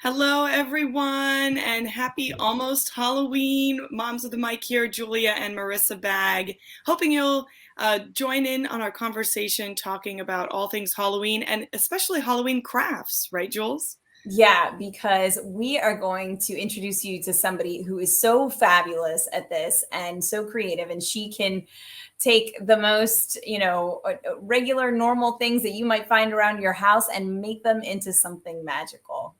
Hello, everyone, and happy almost Halloween. Moms of the mic here, Julia and Marissa Bagg. Hoping you'll join in on our conversation talking about all things Halloween and especially Halloween crafts, right, Jules? Yeah, because we are going to introduce you to somebody who is so fabulous at this and so creative, and she can take the most, regular, normal things that you might find around your house and make them into something magical.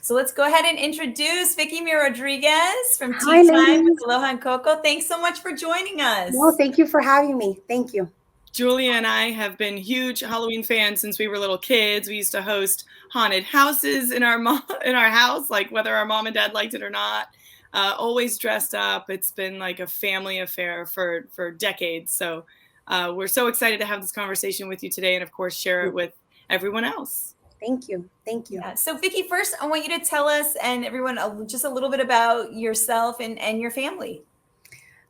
So let's go ahead and introduce Vicky Rodriguez from Hi, Tea Time with ladies. Aloha and Coco. Thanks so much for joining us. No, thank you for having me. Thank you. Julia and I have been huge Halloween fans since we were little kids. We used to host haunted houses in our house, like whether our mom and dad liked it or not. Always dressed up. It's been like a family affair for decades. So we're so excited to have this conversation with you today, and of course share it with everyone else. Thank you. Thank you. Yeah. So Vicky, first I want you to tell us and everyone just a little bit about yourself and your family.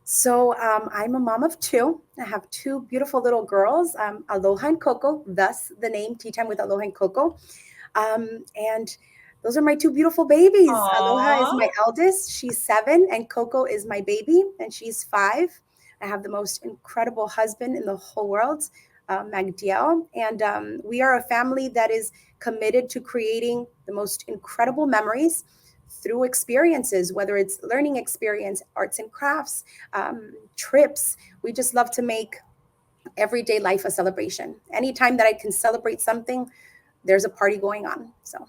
So I'm a mom of two. I have two beautiful little girls, Aloha and Coco, thus the name Tea Time with Aloha and Coco. And those are my two beautiful babies. Aww. Aloha is my eldest. She's 7, and Coco is my baby, and she's 5. I have the most incredible husband in the whole world, Magdiel. And we are a family that is committed to creating the most incredible memories through experiences, whether it's learning experience, arts and crafts, trips. We just love to make everyday life a celebration. Anytime that I can celebrate something, there's a party going on. So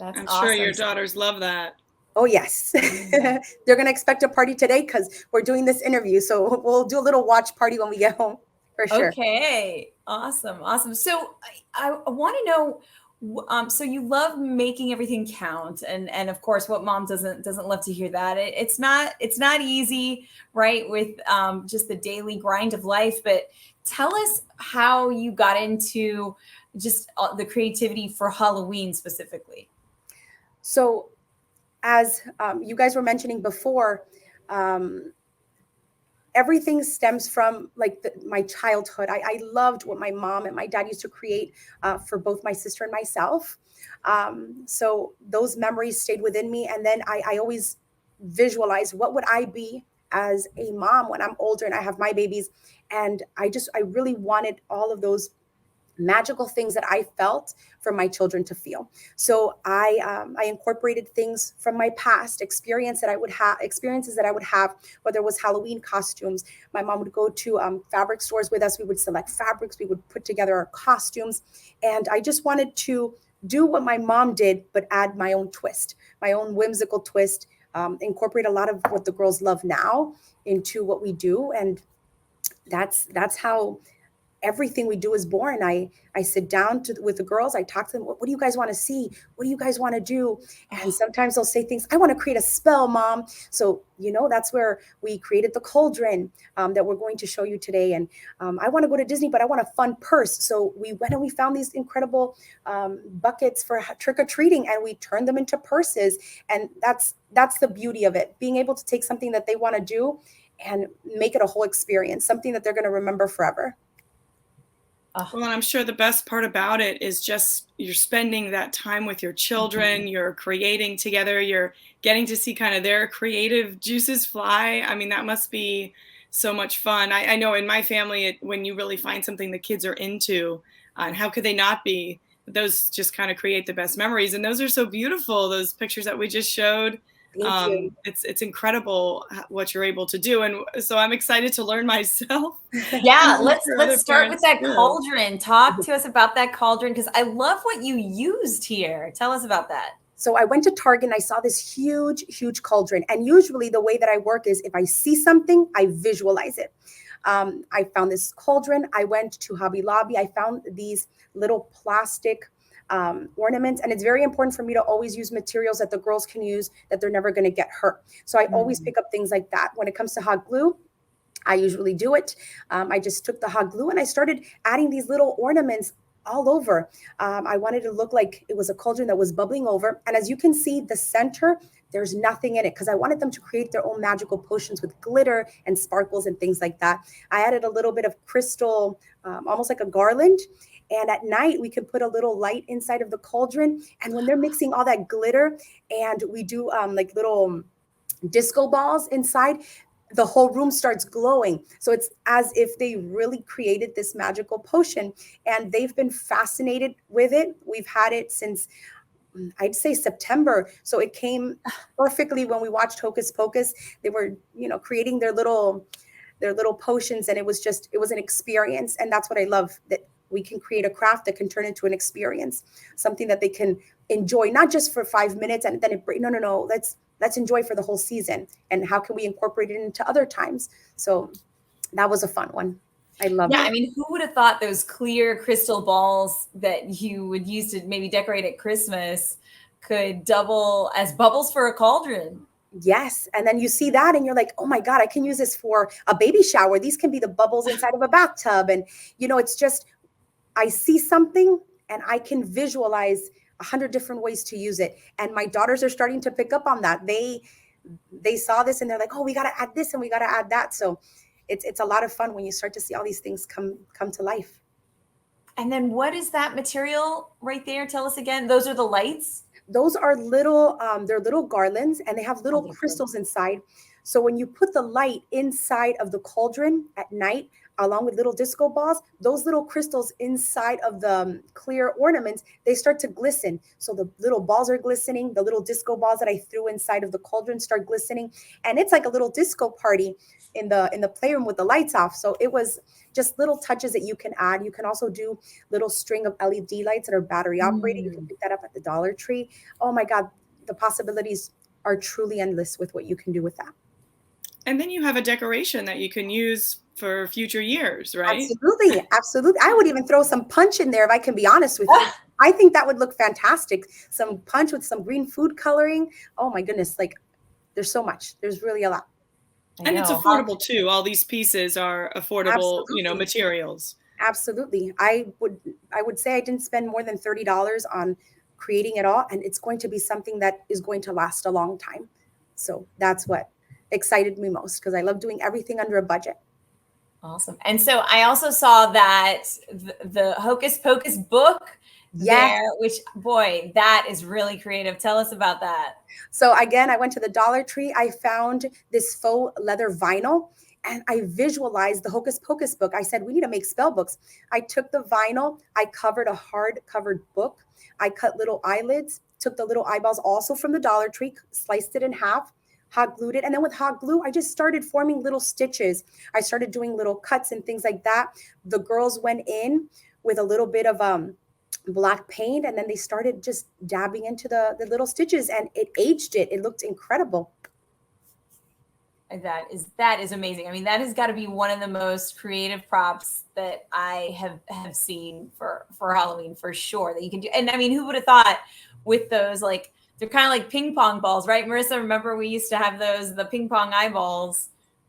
I'm sure your daughters love that. Oh, yes. They're going to expect a party today because we're doing this interview. So we'll do a little watch party when we get home, for sure. Okay. Awesome. So I want to know, so you love making everything count, and of course, what mom doesn't love to hear that it's not easy, right? With just the daily grind of life. But tell us how you got into just the creativity for Halloween specifically. So, as you guys were mentioning before, everything stems from like my childhood. I loved what my mom and my dad used to create for both my sister and myself. So those memories stayed within me. And then I always visualized what would I be as a mom when I'm older and I have my babies. And I really wanted all of those magical things that I felt for my children to feel. So I incorporated things from my past experiences that I would have, whether it was Halloween costumes. My mom would go to fabric stores with us. We would select fabrics. We would put together our costumes. And I just wanted to do what my mom did, but add my own twist, my own whimsical twist, incorporate a lot of what the girls love now into what we do. And that's how everything we do is born. I sit down with the girls. I talk to them. What do you guys want to see? What do you guys want to do? And sometimes they'll say things. I want to create a spell, Mom. So, that's where we created the Cauldron that we're going to show you today. And I want to go to Disney, but I want a fun purse. So we went and we found these incredible buckets for trick-or-treating, and we turned them into purses. And that's the beauty of it, being able to take something that they want to do and make it a whole experience, something that they're going to remember forever. Well, and I'm sure the best part about it is just you're spending that time with your children, mm-hmm. You're creating together, you're getting to see kind of their creative juices fly. I mean, that must be so much fun. I know in my family, when you really find something the kids are into, and how could they not be, those just kind of create the best memories. And those are so beautiful, those pictures that we just showed. It's incredible what you're able to do, and so I'm excited to learn myself. Yeah, let's start with that cauldron. Talk to us about that cauldron, because I love what you used here. Tell us about that. So I went to Target and I saw this huge cauldron, and usually the way that I work is if I see something, I visualize it. I found this cauldron. I went to Hobby Lobby. I found these little plastic ornaments, and it's very important for me to always use materials that the girls can use, that they're never going to get hurt. So I always pick up things like that. When it comes to hot glue, I usually do it. I just took the hot glue and I started adding these little ornaments all over. I wanted to look like it was a cauldron that was bubbling over. And as you can see, the center, there's nothing in it, because I wanted them to create their own magical potions with glitter and sparkles and things like that. I added a little bit of crystal, almost like a garland. And at night, we can put a little light inside of the cauldron. And when they're mixing all that glitter, and we do like little disco balls inside, the whole room starts glowing. So it's as if they really created this magical potion, and they've been fascinated with it. We've had it since, I'd say, September. So it came perfectly when we watched Hocus Pocus. They were, creating their little potions, and it was an experience. And that's what I love, that we can create a craft that can turn into an experience, something that they can enjoy, not just for 5 minutes and then no. Let's enjoy for the whole season. And how can we incorporate it into other times? So that was a fun one. I love it. Yeah, I mean, who would have thought those clear crystal balls that you would use to maybe decorate at Christmas could double as bubbles for a cauldron? Yes. And then you see that and you're like, oh my God, I can use this for a baby shower. These can be the bubbles inside of a bathtub. And, it's just, I see something and I can visualize 100 different ways to use it. And my daughters are starting to pick up on that. They saw this and they're like, oh, we got to add this and we got to add that. So it's a lot of fun when you start to see all these things come to life. And then what is that material right there? Tell us again. Those are the lights? Those are they're little garlands, and they have little crystals inside. So when you put the light inside of the cauldron at night, along with little disco balls, those little crystals inside of the clear ornaments, they start to glisten. So the little balls are glistening. The little disco balls that I threw inside of the cauldron start glistening. And it's like a little disco party in the playroom with the lights off. So it was just little touches that you can add. You can also do little string of LED lights that are battery operated. You can pick that up at the Dollar Tree. Oh my God, the possibilities are truly endless with what you can do with that. And then you have a decoration that you can use for future years, right? Absolutely. Absolutely. I would even throw some punch in there, if I can be honest with you. I think that would look fantastic. Some punch with some green food coloring. Oh my goodness. Like, there's so much. There's really a lot. And it's affordable too. All these pieces are affordable, Absolutely. Materials. Absolutely. I would say I didn't spend more than $30 on creating it all. And it's going to be something that is going to last a long time. So that's what excited me most, because I love doing everything under a budget. Awesome. And so I also saw that the Hocus Pocus book there, which, boy, that is really creative. Tell us about that. So again, I went to the Dollar Tree. I found this faux leather vinyl, and I visualized the Hocus Pocus book. I said, we need to make spell books. I took the vinyl. I covered a hard covered book. I cut little eyelids, took the little eyeballs also from the Dollar Tree, sliced it in half, hot glued it. And then with hot glue, I just started forming little stitches. I started doing little cuts and things like that. The girls went in with a little bit of black paint, and then they started just dabbing into the little stitches, and it aged it. It looked incredible. That is amazing. I mean, that has got to be one of the most creative props that I have seen for Halloween, for sure, that you can do. And I mean, who would have thought with those, like, they're kind of like ping pong balls, right? Marissa, remember we used to have the ping pong eyeballs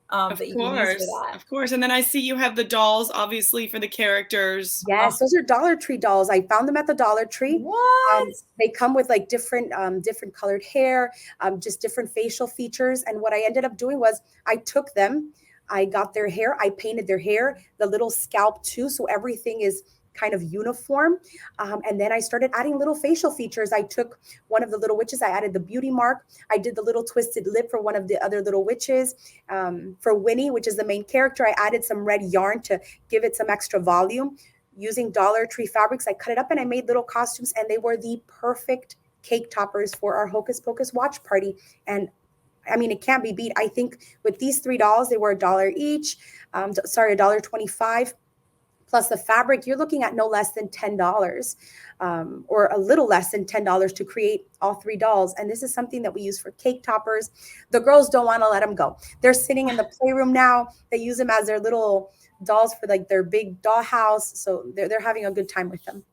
that you can use for that. Of course. And then I see you have the dolls, obviously, for the characters. Yes, those are Dollar Tree dolls. I found them at the Dollar Tree. What? They come with like different colored hair, just different facial features. And what I ended up doing was I took them, I got their hair, I painted their hair, the little scalp too. So everything is kind of uniform. And then I started adding little facial features. I took one of the little witches, I added the beauty mark. I did the little twisted lip for one of the other little witches. For Winnie, which is the main character, I added some red yarn to give it some extra volume. Using Dollar Tree fabrics, I cut it up and I made little costumes, and they were the perfect cake toppers for our Hocus Pocus watch party. And I mean, it can't be beat. I think with these $3, they were $1 each. $1.25. Plus the fabric, you're looking at no less than $10, or a little less than $10 to create all 3 dolls. And this is something that we use for cake toppers. The girls don't want to let them go. They're sitting in the playroom now. They use them as their little dolls for like their big doll house. So they're having a good time with them.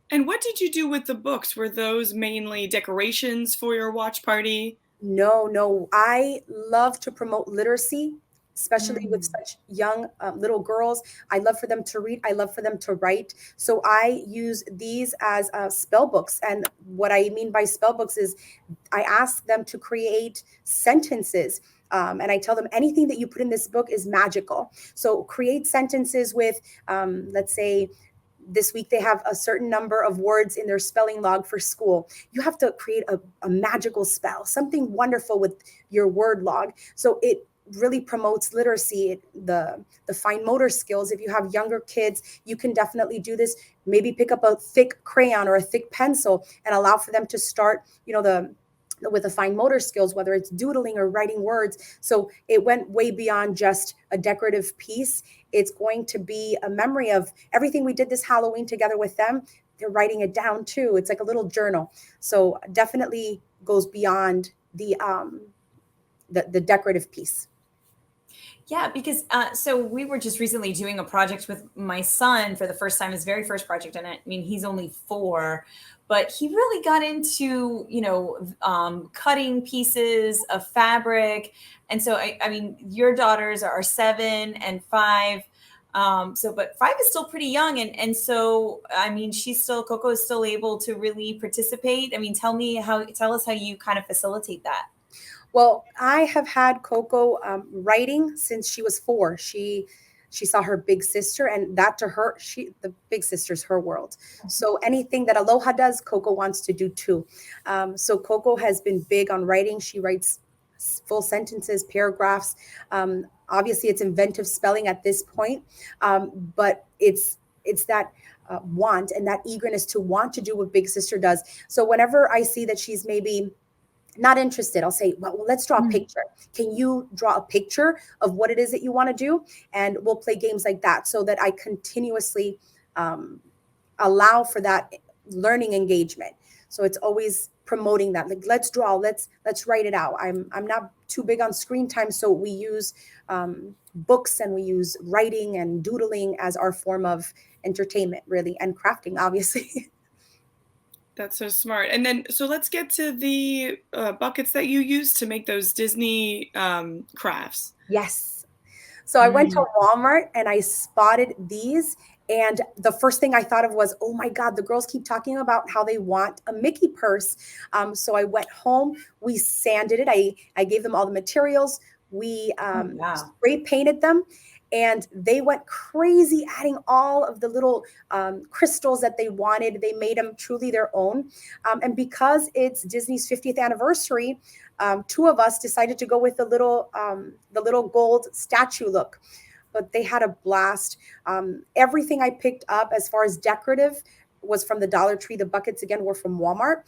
And what did you do with the books? Were those mainly decorations for your watch party? No. I love to promote literacy, especially with such young little girls. I love for them to read. I love for them to write. So I use these as spell books. And what I mean by spell books is I ask them to create sentences. And I tell them anything that you put in this book is magical. So create sentences with, let's say, this week they have a certain number of words in their spelling log for school. You have to create a magical spell, something wonderful with your word log. So it really promotes literacy, the fine motor skills. If you have younger kids, you can definitely do this. Maybe pick up a thick crayon or a thick pencil and allow for them to start, with the fine motor skills, whether it's doodling or writing words. So it went way beyond just a decorative piece. It's going to be a memory of everything we did this Halloween together with them. They're writing it down too. It's like a little journal. So definitely goes beyond the decorative piece. Yeah, because so we were just recently doing a project with my son for the first time, his very first project. And I mean, he's only 4, but he really got into, cutting pieces of fabric. And so, I mean, your daughters are 7 and 5. But 5 is still pretty young. And so, I mean, Coco is still able to really participate. I mean, tell us how you kind of facilitate that. Well, I have had Coco writing since she was 4. She saw her big sister, and that to her, the big sister's her world. So anything that Aloha does, Coco wants to do too. So Coco has been big on writing. She writes full sentences, paragraphs. Obviously, it's inventive spelling at this point, but it's that want and that eagerness to want to do what big sister does. So whenever I see that she's maybe not interested, I'll say, well, let's draw a picture. Can you draw a picture of what it is that you want to do? And we'll play games like that so that I continuously allow for that learning engagement. So it's always promoting that, like, let's draw, let's write it out. I'm not too big on screen time. So we use books and we use writing and doodling as our form of entertainment, really, and crafting, obviously. That's so smart. And then, so let's get to the buckets that you use to make those Disney crafts. Yes. So I went to Walmart and I spotted these. And the first thing I thought of was, oh my God, the girls keep talking about how they want a Mickey purse. So I went home, we sanded it. I gave them all the materials. We spray painted them. And they went crazy adding all of the little crystals that they wanted. They made them truly their own. And because it's Disney's 50th anniversary, 2 of us decided to go with the little gold statue look. But they had a blast. Everything I picked up as far as decorative was from the Dollar Tree. The buckets, again, were from Walmart.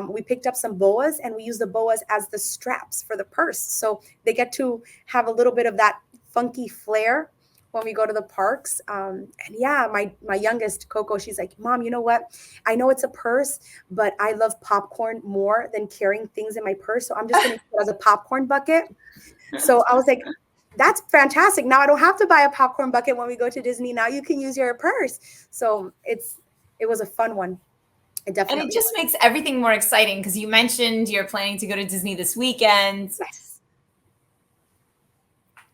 We picked up some boas, and we used the boas as the straps for the purse. So they get to have a little bit of that funky flair when we go to the parks. And yeah, my youngest, Coco, she's like, Mom, you know what? I know it's a purse, but I love popcorn more than carrying things in my purse. So I'm just going to use it as a popcorn bucket. So I was like, that's fantastic. Now I don't have to buy a popcorn bucket when we go to Disney. Now you can use your purse. So it was a fun one. And it just makes everything more exciting because you mentioned you're planning to go to Disney this weekend. Yes.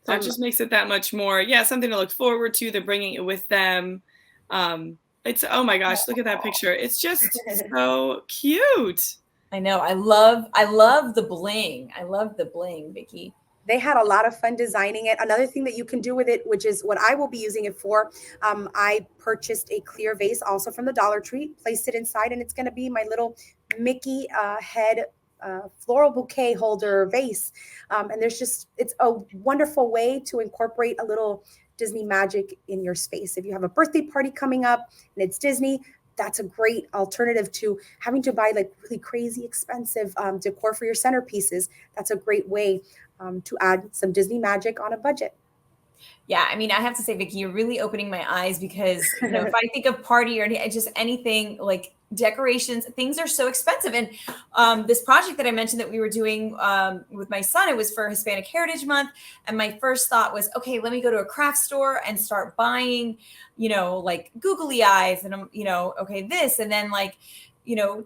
So it just makes it that much more, something to look forward to. They're bringing it with them. It's, oh my gosh, look at that picture. It's just so cute. I know. I love the bling. I love the bling, Vicki. They had a lot of fun designing it. Another thing that you can do with it, which is what I will be using it for, I purchased a clear vase also from the Dollar Tree, placed it inside, and it's going to be my little Mickey head floral bouquet holder vase. And it's a wonderful way to incorporate a little Disney magic in your space. If you have a birthday party coming up and it's Disney, that's a great alternative to having to buy like really crazy expensive decor for your centerpieces. That's a great way to add some Disney magic on a budget. Yeah, I mean, I have to say, Vicki, you're really opening my eyes because, if I think of party or just anything like decorations, things are so expensive. And this project that I mentioned that we were doing with my son, it was for Hispanic Heritage Month. And my first thought was, okay, let me go to a craft store and start buying, like googly eyes and, okay, this, and then like,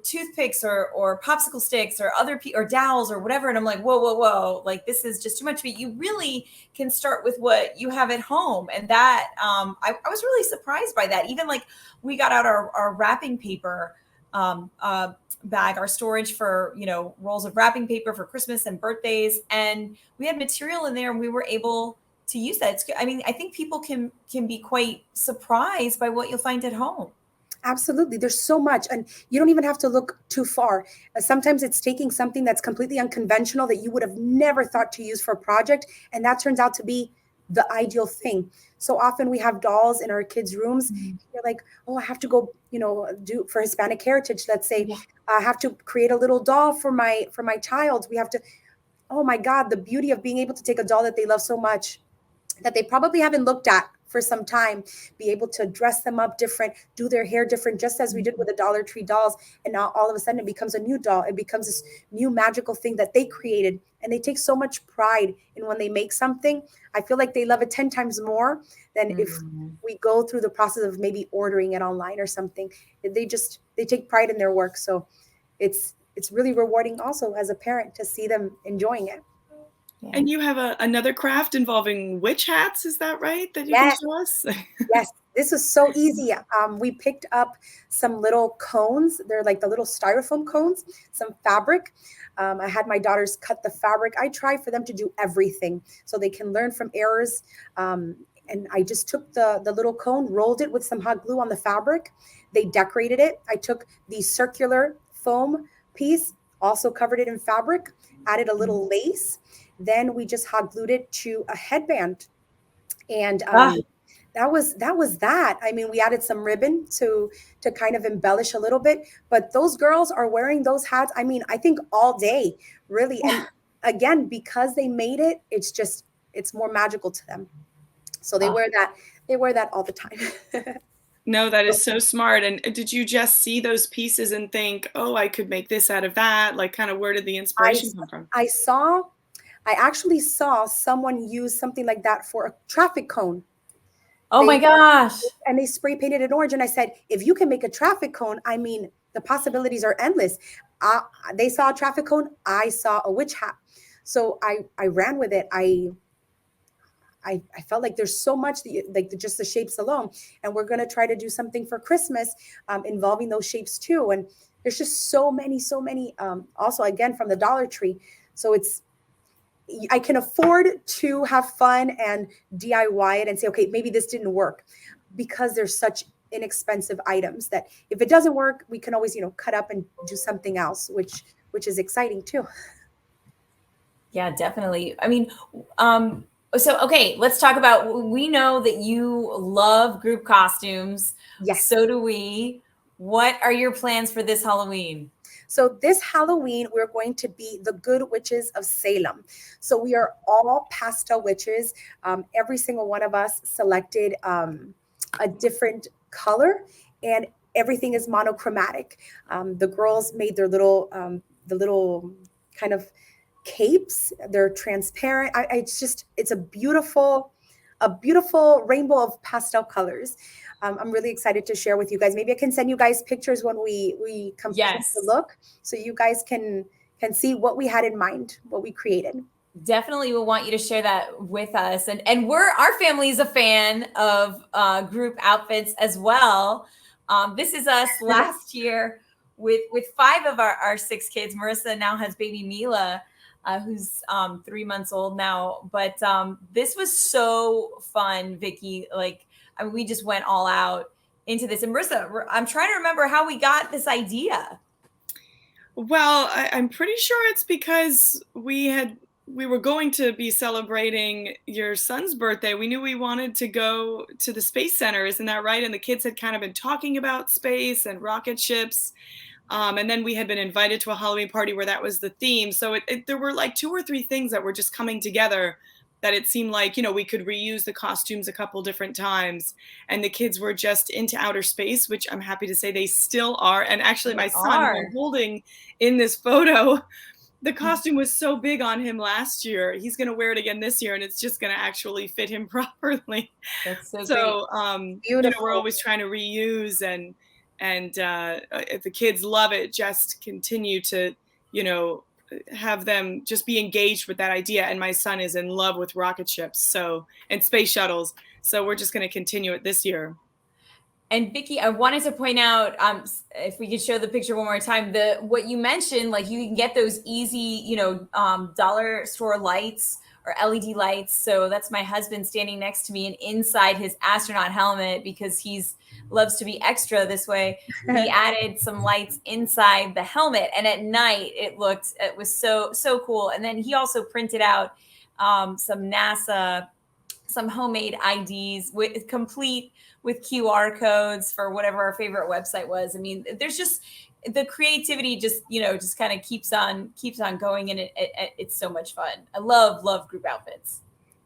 toothpicks or popsicle sticks or or dowels or whatever. And I'm like, whoa. Like, this is just too much. But you really can start with what you have at home. And that, I was really surprised by that. Even like we got out our wrapping paper bag, our storage for, rolls of wrapping paper for Christmas and birthdays. And we had material in there and we were able to use that. I think people can be quite surprised by what you'll find at home. Absolutely. There's so much, and you don't even have to look too far. Sometimes it's taking something that's completely unconventional that you would have never thought to use for a project, and that turns out to be the ideal thing. So often we have dolls in our kids' rooms. You're like, oh, I have to go, do for Hispanic heritage. Let's say Yeah. I have to create a little doll for my child. We have to. Oh my God, the beauty of being able to take a doll that they love so much, that they probably haven't looked at for some time, be able to dress them up different, do their hair different, just as we did with the Dollar Tree dolls. And now all of a sudden it becomes a new doll. It becomes this new magical thing that they created. And they take so much pride in when they make something. I feel like they love it 10 times more than if we go through the process of maybe ordering it online or something. They take pride in their work. So it's really rewarding also as a parent to see them enjoying it. Yeah. And you have another craft involving witch hats, is that right? That you Yes. can show us? Yes, this was so easy. We picked up some little cones. They're like the little styrofoam cones, some fabric. I had my daughters cut the fabric. I try for them to do everything so they can learn from errors. And I just took the little cone, rolled it with some hot glue on the fabric. They decorated it. I took the circular foam piece, also covered it in fabric, added a little lace. Then we just hot glued it to a headband. And that was that. I mean, we added some ribbon to kind of embellish a little bit, but those girls are wearing those hats, I mean, I think all day, really. And again, because they made it, it's more magical to them. So they wear that all the time. No, that is so smart. And did you just see those pieces and think, oh, I could make this out of that? Like, kind of, where did the inspiration come from? I actually saw someone use something like that for a traffic cone. Oh my gosh. And they spray painted it orange. And I said, if you can make a traffic cone, I mean, the possibilities are endless. They saw a traffic cone. I saw a witch hat. So I ran with it. I felt like there's so much just the shapes alone. And we're going to try to do something for Christmas involving those shapes too. And there's just so many, also, again, from the Dollar Tree. So I can afford to have fun and DIY it and say, okay, maybe this didn't work, because there's such inexpensive items that if it doesn't work, we can always, cut up and do something else, which is exciting too. Yeah, definitely. I mean, so, okay, let's talk about, we know that you love group costumes. Yes. So do we. What are your plans for this Halloween? So this Halloween, we're going to be the Good Witches of Salem. So we are all pastel witches. Every single one of us selected a different color, and everything is monochromatic. The girls made their little kind of capes. They're transparent. It's a beautiful rainbow of pastel colors. I'm really excited to share with you guys. Maybe I can send you guys pictures when we come to look, so you guys can see what we had in mind, what we created. Definitely will want you to share that with us. And our family is a fan of group outfits as well. This is us last year with 5 of our 6 kids. Marissa now has baby Mila, who's 3 months old now. But this was so fun, Vicky. Like, I mean, we just went all out into this. And Marissa, I'm trying to remember how we got this idea. Well, I'm pretty sure it's because we were going to be celebrating your son's birthday. We knew we wanted to go to the Space Center, isn't that right? And the kids had kind of been talking about space and rocket ships. And then we had been invited to a Halloween party where that was the theme. So there were like 2 or 3 things that were just coming together, that it seemed like, we could reuse the costumes a couple different times. And the kids were just into outer space, which I'm happy to say they still are. And actually, my son, who I'm holding in this photo, the costume was so big on him last year. He's going to wear it again this year, and it's just going to actually fit him properly. That's so great. We're always trying to reuse, and if the kids love it, just continue to, have them just be engaged with that idea. And my son is in love with rocket ships, and space shuttles. So we're just going to continue it this year. And Vicky, I wanted to point out, if we could show the picture one more time, what you mentioned, like you can get those easy, dollar store lights or LED lights. So that's my husband standing next to me and inside his astronaut helmet, because he's loves to be extra this way. He added some lights inside the helmet, and at night it was so cool. And then he also printed out some homemade IDs complete with QR codes for whatever our favorite website was. I mean, there's just the creativity just kind of keeps on going, and it's so much fun. I love group outfits.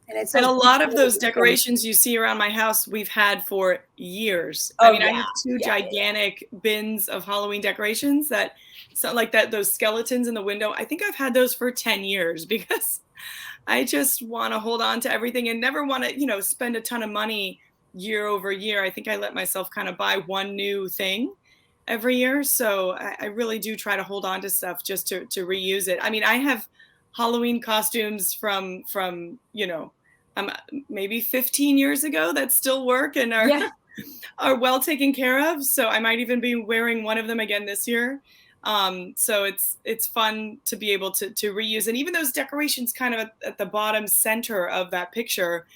And a lot of those decorations you see around my house, we've had for years. I have two gigantic bins of Halloween decorations those skeletons in the window. I think I've had those for 10 years because I just want to hold on to everything and never want to, spend a ton of money year over year. I think I let myself kind of buy one new thing every year. So I really do try to hold on to stuff just to reuse it. I have Halloween costumes from maybe 15 years ago that still work and are well taken care of. So I might even be wearing one of them again this year. So it's fun to be able to reuse. And even those decorations kind of at the bottom center of that picture,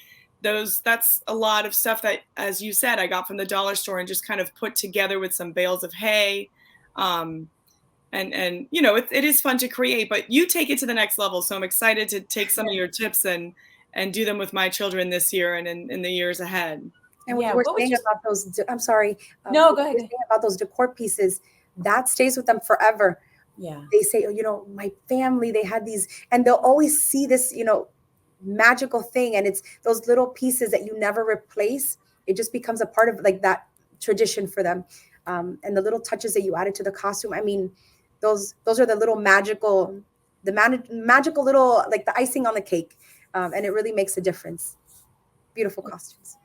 that's a lot of stuff that, as you said, I got from the dollar store and just kind of put together with some bales of hay. It is fun to create, but you take it to the next level. So I'm excited to take some of your tips and do them with my children this year and in the years ahead. And we're saying about those, I'm sorry. No, go ahead. About those decor pieces, that stays with them forever. Yeah. They say, my family, they had these, and they'll always see this, magical thing. And it's those little pieces that you never replace. It just becomes a part of like that tradition for them. And the little touches that you added to the costume. Those are the little magical little, like the icing on the cake. And it really makes a difference. Beautiful costumes.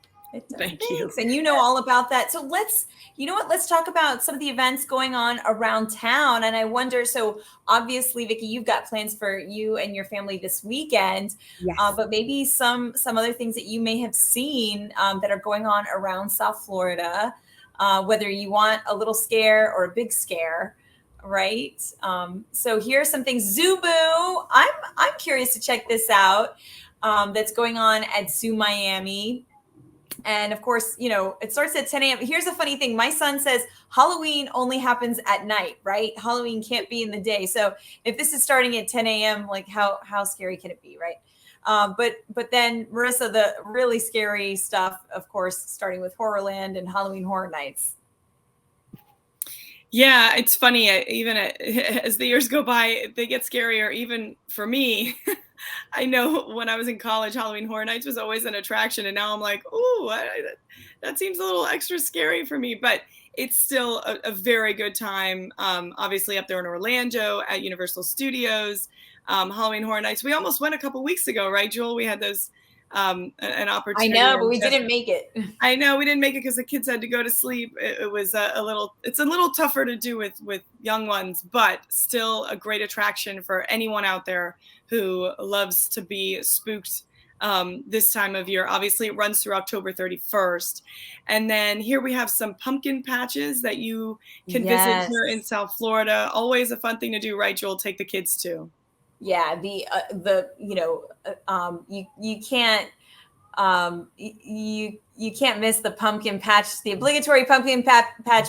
Thank you. And you know all about that. So let's talk about some of the events going on around town. And I wonder, so obviously, Vicki, you've got plans for you and your family this weekend, yes. But maybe some other things that you may have seen that are going on around South Florida, whether you want a little scare or a big scare. Right. So here are some things. Zoo Boo. I'm curious to check this out. That's going on at Zoo Miami. And of course, it starts at 10 a.m. Here's a funny thing. My son says Halloween only happens at night, right? Halloween can't be in the day. So if this is starting at 10 a.m., like how scary can it be, right? But then Marissa, the really scary stuff, of course, starting with Horrorland and Halloween Horror Nights. Yeah, it's funny. Even as the years go by, they get scarier. Even for me, I know when I was in college, Halloween Horror Nights was always an attraction. And now I'm like, ooh, that seems a little extra scary for me. But it's still a very good time. Obviously up there in Orlando at Universal Studios, Halloween Horror Nights. We almost went a couple weeks ago, right, Jewel? We had those an opportunity. I know, but we didn't make it. I know we didn't make it because the kids had to go to sleep. It was it's a little tougher to do with young ones, but still a great attraction for anyone out there who loves to be spooked this time of year. Obviously, it runs through October 31st. And then here we have some pumpkin patches that you can visit here in South Florida. Always a fun thing to do, right, Joel? Take the kids to. Yeah, you can't you can't miss the pumpkin patch, the obligatory pumpkin patch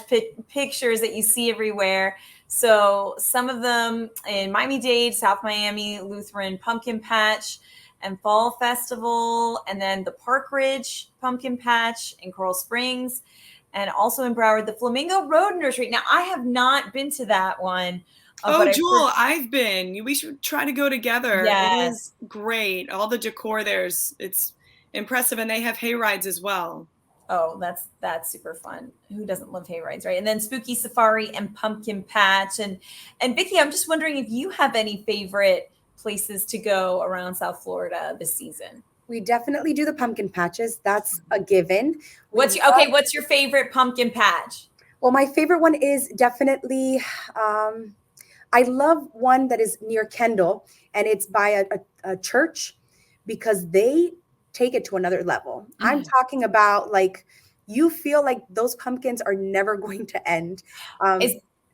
pictures that you see everywhere. So some of them in Miami-Dade, South Miami, Lutheran Pumpkin Patch and Fall Festival, and then the Park Ridge Pumpkin Patch in Coral Springs, and also in Broward, the Flamingo Road Nursery. Now, I have not been to that one. Oh, Jewel, I've been. We should try to go together. Yes. It is great. All the decor it's impressive, and they have hay rides as well. Oh, that's super fun. Who doesn't love hay rides, right? And then Spooky Safari and Pumpkin Patch. And Vicki, I'm just wondering if you have any favorite places to go around South Florida this season. We definitely do the pumpkin patches. That's a given. What's your favorite pumpkin patch? Well, my favorite one is definitely I love one that is near Kendall, and it's by a church, because they take it to another level. Mm-hmm. I'm talking about, like, you feel like those pumpkins are never going to end.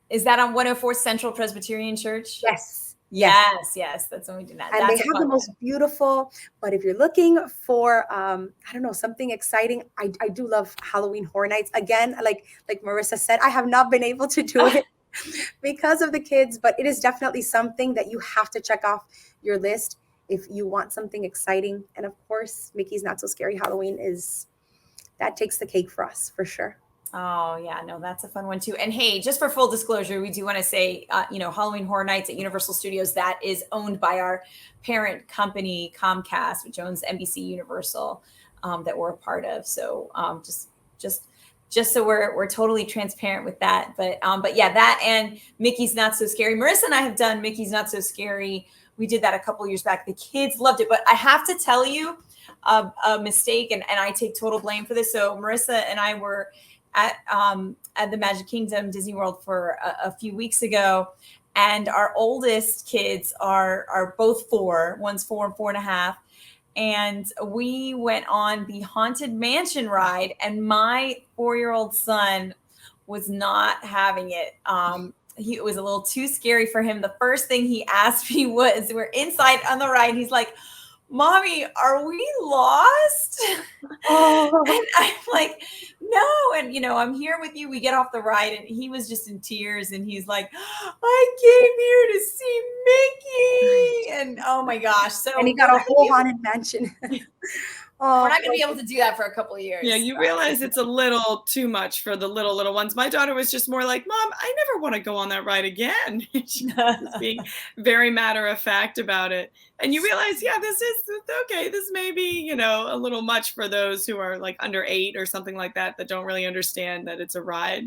Is that on 104 Central Presbyterian Church? Yes. Yes, that's when we did that. And they That's a have the fun one. most beautiful, but if you're looking for I don't know, something exciting, I do love Halloween Horror Nights. Again, like Marissa said, I have not been able to do it because of the kids, but it is definitely something that you have to check off your list if you want something exciting. And of course, Mickey's Not So Scary Halloween that takes the cake for us, for sure. Oh yeah, no, that's a fun one too. And hey, just for full disclosure, we do want to say, Halloween Horror Nights at Universal Studios, that is owned by our parent company, Comcast, which owns NBC Universal, that we're a part of. So just so we're totally transparent with that. But yeah, that and Mickey's Not So Scary. Marissa and I have done Mickey's Not So Scary. We did that a couple years back. The kids loved it, but I have to tell you a mistake, and I take total blame for this. So Marissa and I were at the Magic Kingdom, Disney World, for a few weeks ago, and our oldest kids are both 4. One's 4 and 4.5, and we went on the Haunted Mansion ride, and my 4-year-old son was not having it. It was a little too scary for him. The first thing he asked me was, we're inside on the ride, he's like, "Mommy, are we lost?" Oh. And I'm like, "No." And, I'm here with you. We get off the ride, and he was just in tears. And he's like, "I came here to see Mickey." And oh my gosh. So And he got a whole Haunted Mansion. Oh, we're not going to be able to do that for a couple of years. Yeah, you realize it's a little too much for the little ones. My daughter was just more like, "Mom, I never want to go on that ride again." She was being very matter of fact about it. And you realize, yeah, this is okay. This may be, a little much for those who are like under 8 or something like that don't really understand that it's a ride.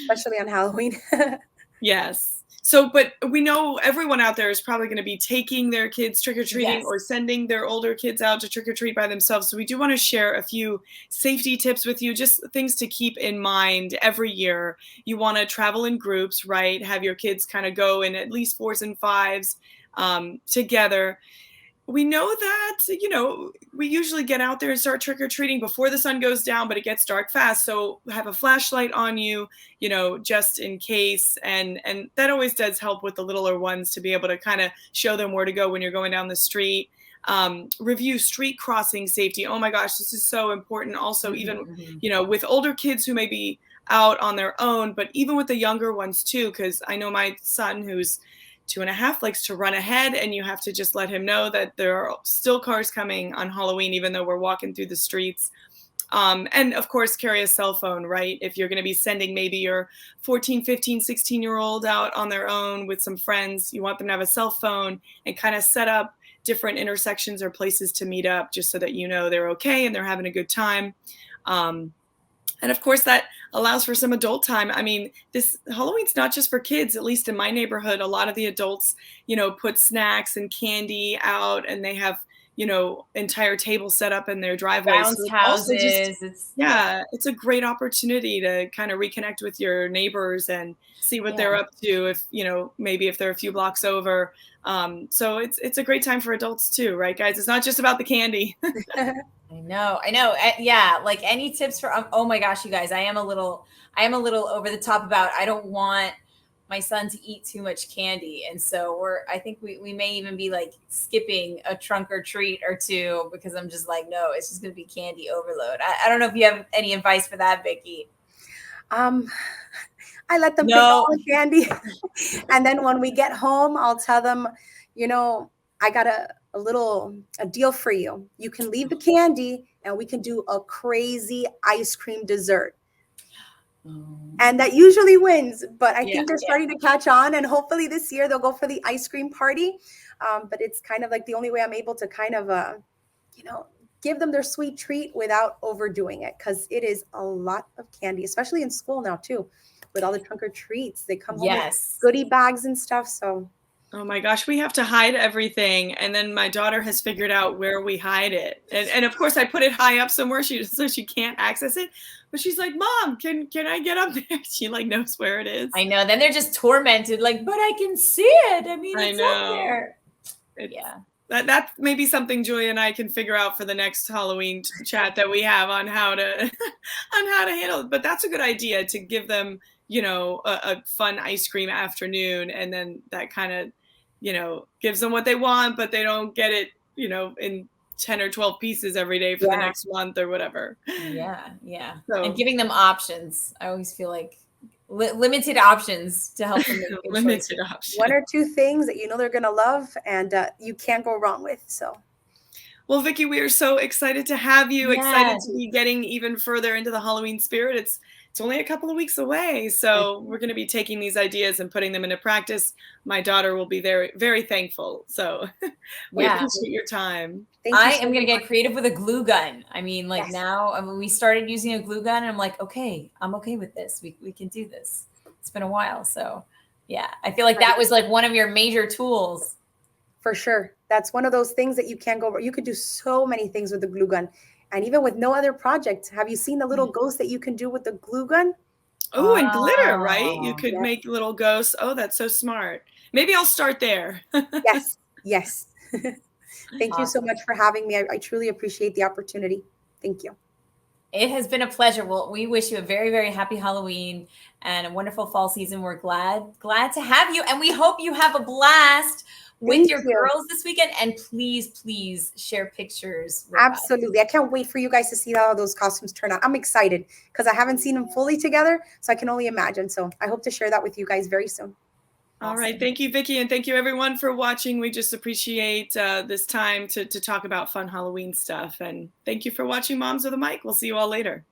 especially on Halloween. Yes. So, but we know everyone out there is probably going to be taking their kids trick-or-treating, Yes. or sending their older kids out to trick-or-treat by themselves. So we do want to share a few safety tips with you, just things to keep in mind every year. You want to travel in groups, right? Have your kids kind of go in at least 4s and 5s together. We know that, we usually get out there and start trick-or-treating before the sun goes down, but it gets dark fast. So have a flashlight on you, just in case. And that always does help with the littler ones to be able to kind of show them where to go when you're going down the street. Review street crossing safety. Oh my gosh, this is so important. Also, even, with older kids who may be out on their own, but even with the younger ones too, because I know my son, who's 2.5, likes to run ahead, and you have to just let him know that there are still cars coming on Halloween, even though we're walking through the streets. And of course, carry a cell phone, right? If you're going to be sending maybe your 14, 15, 16-year-old out on their own with some friends, you want them to have a cell phone and kind of set up different intersections or places to meet up, just so that they're okay and they're having a good time. And of course, that allows for some adult time. I mean, this Halloween's not just for kids. At least in my neighborhood, a lot of the adults, put snacks and candy out, and they have, entire tables set up in their driveways. Bounce So houses. it's a great opportunity to kind of reconnect with your neighbors and see what they're up to. If, maybe if they're a few blocks over. So it's a great time for adults too, right, guys? It's not just about the candy. I know. Yeah. Like, any tips for, oh my gosh, you guys, I am a little over the top about, I don't want my son to eat too much candy. And so I think we may even be like skipping a trunk or treat or two, because I'm just like, no, it's just going to be candy overload. I don't know if you have any advice for that, Vicki. I let them pick all the candy. And then when we get home, I'll tell them, I got a deal for you. You can leave the candy and we can do a crazy ice cream dessert. And that usually wins, but I think they're starting to catch on, and hopefully this year they'll go for the ice cream party. But it's kind of like the only way I'm able to kind of, give them their sweet treat without overdoing it, because it is a lot of candy, especially in school now too, with all the trunk or treats. They come home with goodie bags and stuff. So. Oh my gosh, we have to hide everything. And then my daughter has figured out where we hide it. And of course I put it high up somewhere so she can't access it. But she's like, "Mom, can I get up there?" She knows where it is. I know. Then they're just tormented, like, "But I can see it. I mean, it's up there." That may be something Julia and I can figure out for the next Halloween chat that we have on how to handle it. But that's a good idea, to give them, a fun ice cream afternoon, and then that kind of, gives them what they want, but they don't get it, in 10 or 12 pieces every day for the next month or whatever. Yeah. So, and giving them options. I always feel like limited options to help them make good limited choices. options. 1 or 2 things that they're going to love and you can't go wrong with. So. Well, Vicki, we are so excited to have you, excited Yes. to be getting even further into the Halloween spirit. It's only a couple of weeks away, so we're going to be taking these ideas and putting them into practice. My daughter will be very, very thankful. So we appreciate your time. I am going to get creative with a glue gun. I mean, like now, we started using a glue gun and I'm like, okay, I'm okay with this. We can do this. It's been a while. So yeah, I feel like that was like one of your major tools. For sure. That's one of those things that you can't go over. You could do so many things with the glue gun. And even with no other project, have you seen the little ghost that you can do with the glue gun? Oh, and glitter, right? You could make little ghosts. Oh, that's so smart. Maybe I'll start there. Yes. Thank you so much for having me. I truly appreciate the opportunity. Thank you. It has been a pleasure. Well, we wish you a very, very happy Halloween and a wonderful fall season. We're glad to have you. And we hope you have a blast with your girls this weekend. And please share pictures with Absolutely. I can't wait for you guys to see how those costumes turn out. I'm excited because I haven't seen them fully together, so I can only imagine. So I hope to share that with you guys very soon. All right. Thank you, Vicki. And thank you, everyone, for watching. We just appreciate this time to talk about fun Halloween stuff. And thank you for watching Moms with a Mic. We'll see you all later.